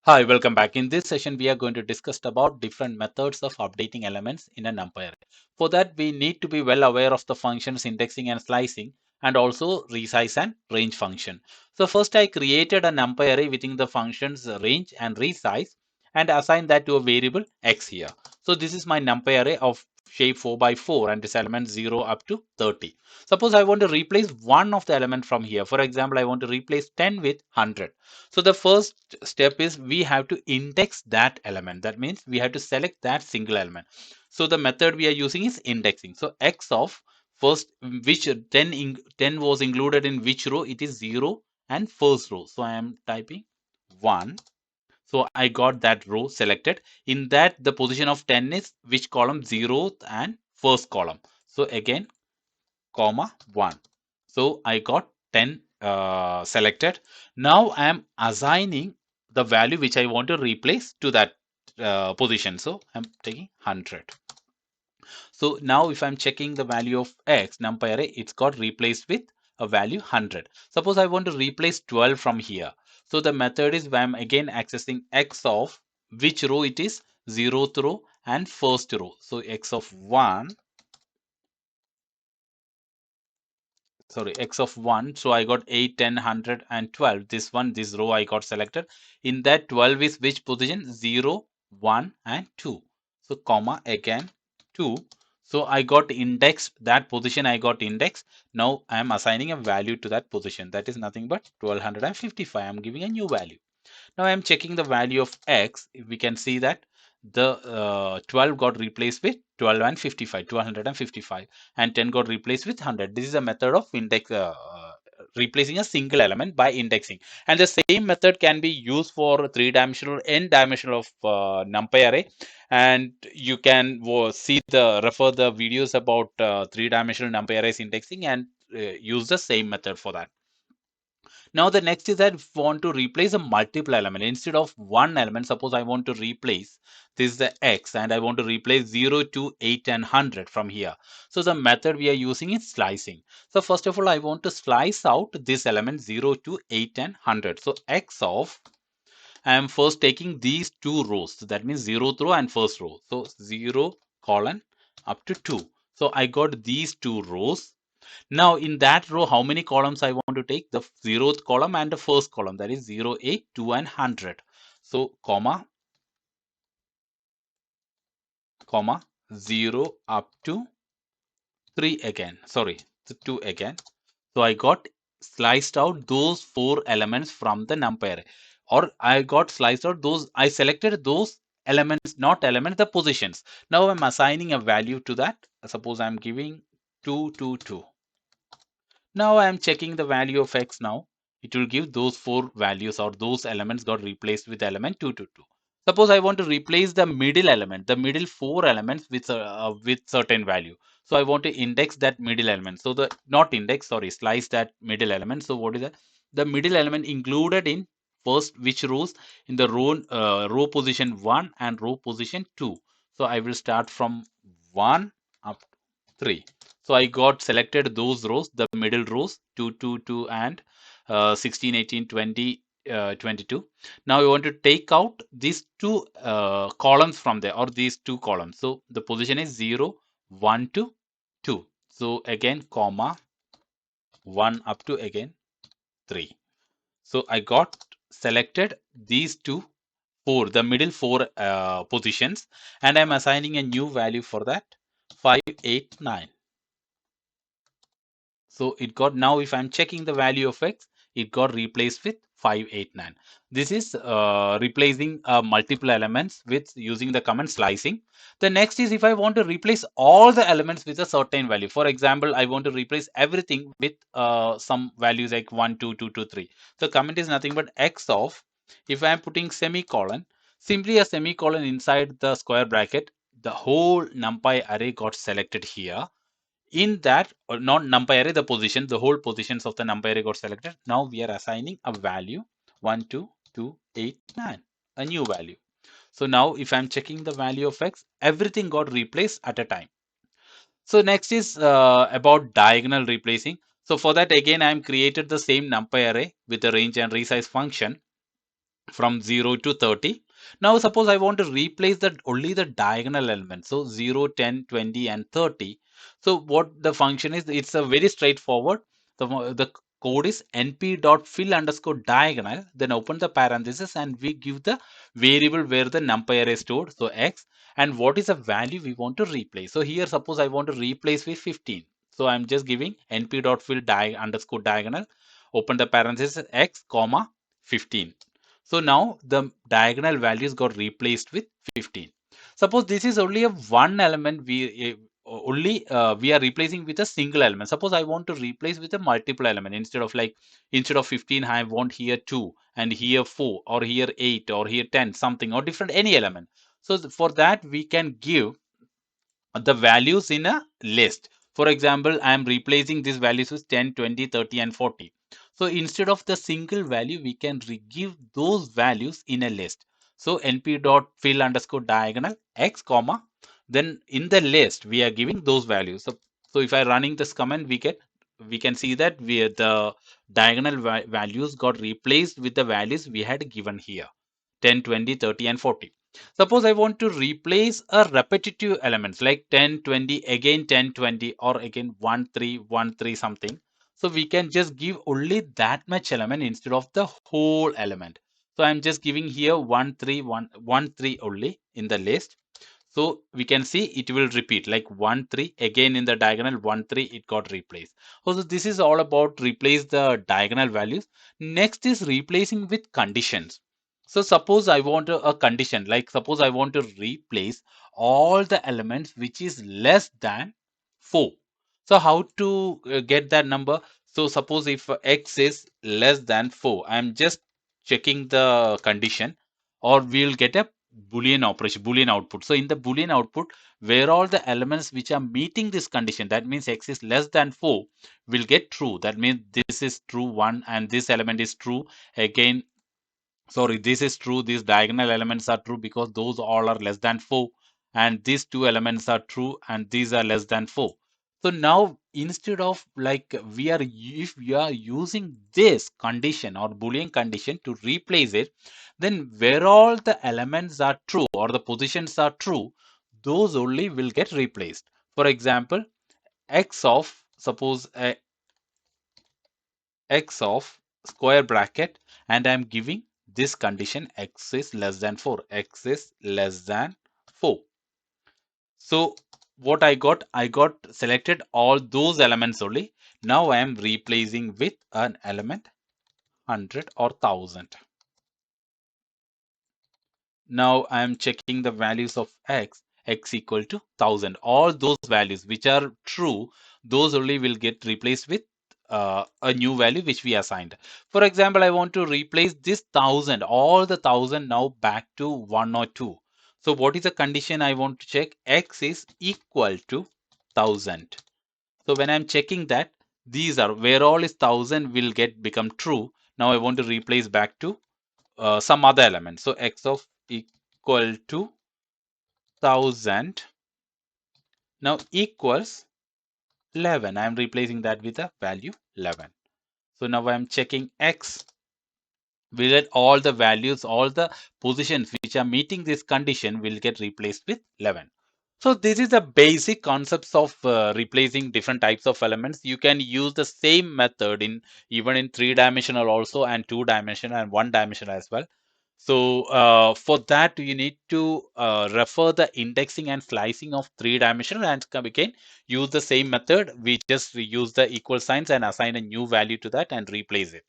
Hi, welcome back. In this session, we are going to discuss about different methods of updating elements in a NumPy array. For that, we need to be well aware of the functions indexing and slicing, and also resize and range function. So first, I created a NumPy array within the functions range and resize and assign that to a variable x here. So this is my NumPy array of shape 4 by 4 and this element 0 up to 30. Suppose I want to replace one of the element from here. For example, I want to replace 10 with 100. So the first step is we have to index that element. That means we have to select that single element. So the method we are using is indexing. So x of first which 10 was included in which row, it is 0 and first row. So I am typing 1. So I got that row selected. In that the position of 10 is which column, 0th and first column. So again comma 1. So I got 10 selected. Now I am assigning the value which I want to replace to that position. So I'm taking 100. So now if I'm checking the value of x numpy array, it's got replaced with a value 100. Suppose I want to replace 12 from here. So the method is I'm again accessing x of which row it is, 0th row and first row. So x of 1, sorry, x of 1. So I got 8, 10, 100 and 12. This row I got selected. In that 12 is which position? 0, 1 and 2. So comma again 2. So I got index, that position I got index. Now I am assigning a value to that position. That is nothing but 1255. I am giving a new value. Now I am checking the value of x. We can see that the 12 got replaced with 12 and 55, 1255, and 10 got replaced with 100. This is a method of index replacing a single element by indexing. And the same method can be used for three-dimensional, n-dimensional of NumPy array. And you can refer the videos about three-dimensional NumPy arrays indexing and use the same method for that. Now the next is that if we want to replace a multiple element instead of one element. Suppose I want to replace this is the x and I want to replace 0 to 8 and 100 from here. So the method we are using is slicing. So first of all, I want to slice out this element 0 to 8 and 100. So x of, I am first taking these two rows. So that means 0th row and first row. So 0 colon up to 2. So I got these two rows. Now in that row, how many columns I want to take? The 0th column and the first column, that is 0, 8, 2 and 100. So comma 0 up to 3 again. Sorry, 2 again. So I got sliced out those 4 elements from the NumPy array. Or I got sliced out those, I selected those elements, not elements, the positions. Now I'm assigning a value to that. Suppose I'm giving 2, 2, 2. Now I am checking the value of x now. It will give those 4 values or those elements got replaced with element 2, 2, 2. Suppose I want to replace the middle element, the middle 4 elements with certain value. So I want to index that middle element. So the not index, sorry, slice that middle element. So what is that? The middle element included in first which rows? In the row position 1 and row position 2. So I will start from 1 up to 3. So I got selected those rows, the middle rows 2, 2, 2 and 16, 18, 20, 22. Now I want to take out these two columns from there, or these two columns. So the position is 0, 1 to 2. So again comma 1 up to again 3. So I got selected these two, the middle 4 positions, and I'm assigning a new value for that, 5, 8, 9. So it got, now if I'm checking the value of x, it got replaced with 589. This is replacing multiple elements with using the command slicing. The next is if I want to replace all the elements with a certain value. For example, I want to replace everything with some values like 1, 2, 2, 2, 3. So command is nothing but x of, if I am putting semicolon, simply a semicolon inside the square bracket, the whole NumPy array got selected here. In that, or not NumPy array, the position, the whole positions of the NumPy array got selected. Now we are assigning a value 1, 2, 2, 8, 9, a new value. So now if I'm checking the value of x, everything got replaced at a time. So next is about diagonal replacing. So for that again, I am created the same NumPy array with the range and resize function. from 0 to 30. Now suppose I want to replace that only the diagonal element. So 0, 10, 20 and 30. So what the function is, it's a very straightforward. The code is np.fill underscore diagonal, then open the parenthesis and we give the variable where the NumPy array is stored, so x, and what is the value we want to replace. So here suppose I want to replace with 15. So I'm just giving np.fill underscore diagonal, open the parenthesis, x comma 15. So now the diagonal values got replaced with 15. Suppose this is only a one element, we are replacing with a single element. Suppose I want to replace with a multiple element, instead of 15 I want here 2 and here 4 or here 8 or here 10 something or different any element. So for that we can give the values in a list. For example, I am replacing these values with 10, 20, 30 and 40. So instead of the single value, we can give those values in a list. So np.fill underscore diagonal x comma, then in the list we are giving those values. So if I running this command, we can see that the diagonal values got replaced with the values we had given here, 10, 20, 30 and 40. Suppose I want to replace a repetitive elements like 10, 20, again 10, 20, or again 1, 3, 1, 3 something. So we can just give only that much element instead of the whole element. So I'm just giving here 1, 3, 1, 1, 3 only in the list. So we can see it will repeat like 1, 3 again in the diagonal 1, 3 it got replaced. So this is all about replace the diagonal values. Next is replacing with conditions. So suppose I want a condition, like suppose I want to replace all the elements which is less than 4. So how to get that number? So suppose if x is less than 4, I'm just checking the condition, or we'll get a Boolean operation, Boolean output. So in the Boolean output, where all the elements which are meeting this condition, that means x is less than 4, will get true. That means this is true 1 and this element is true. Again, sorry, this is true, these diagonal elements are true because those all are less than 4, and these two elements are true and these are less than 4. So now instead of like if we are using this condition or Boolean condition to replace it, then where all the elements are true or the positions are true, those only will get replaced. For example, x of, suppose x of square bracket, and I'm giving this condition x is less than 4, x is less than 4. So what I got selected all those elements only. Now I am replacing with an element 100 or 1000. Now I am checking the values of x equal to 1000. All those values which are true, those only will get replaced with a new value which we assigned. For example, I want to replace this 1000, all the 1000 now back to 1 or 2. So what is the condition I want to check? X is equal to 1000. So when I'm checking that, these are where all is 1000 will get become true. Now I want to replace back to some other element. So x of equal to 1000 now equals 11. I am replacing that with a value 11. So now I am checking x. We get all the values, all the positions which are meeting this condition will get replaced with 11. So this is the basic concepts of replacing different types of elements. You can use the same method in even in 3-dimensional also, and 2-dimensional and 1-dimensional as well. So for that you need to refer the indexing and slicing of 3-dimensional, and again use the same method. We just use the equal signs and assign a new value to that and replace it.